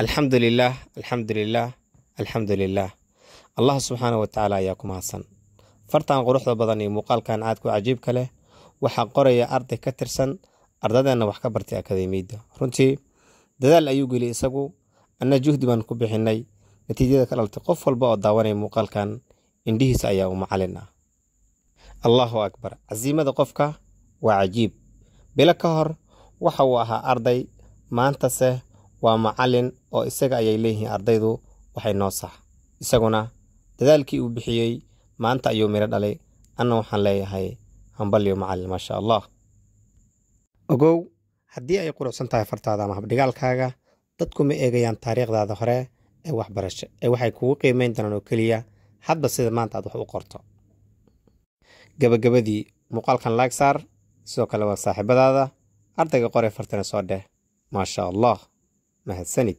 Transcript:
الحمد لله الحمد لله الحمد لله الله سبحانه وتعالى ياكم حسن فرطان قروحda badan iyo muuqaalkan aad ku cajiibka leh waxa qoraya arday ka tirsan ardadana wax ka bartay akademiyada runtii dadaal ayuu geliyay isagu anna juhdi baan ku bixinay natiijada ka dhaltay qof walba oo daawanay muuqaalkan indhihiisa ayaa u macalin ah Allahu akbar azimada qofka waa cajiib bila ka hor waxa uu ahaa arday maanta se waa macalin oo isaga ayay leeyihiin ardaydu waxay noo sax isaguna dadaalkii uu bixiyay maanta ayuu mira dhalay anna waxaan leeyahay hambaliyo macalin ma sha Allah ogow haddii ay quruxsan tahay fartaada ama habdhigaalkaaga dadku ma eegayaan taariikhdaada hore ee waxbarasho ee waxay kugu qiimeyn doonaan oo kaliya hadba sida maanta aad wax u qorto gabagabadii muuqaalkan like saar sidoo kale waa saaxiibadaada ardayga qoray fartana soo dheh ma sha Allah mahadsanid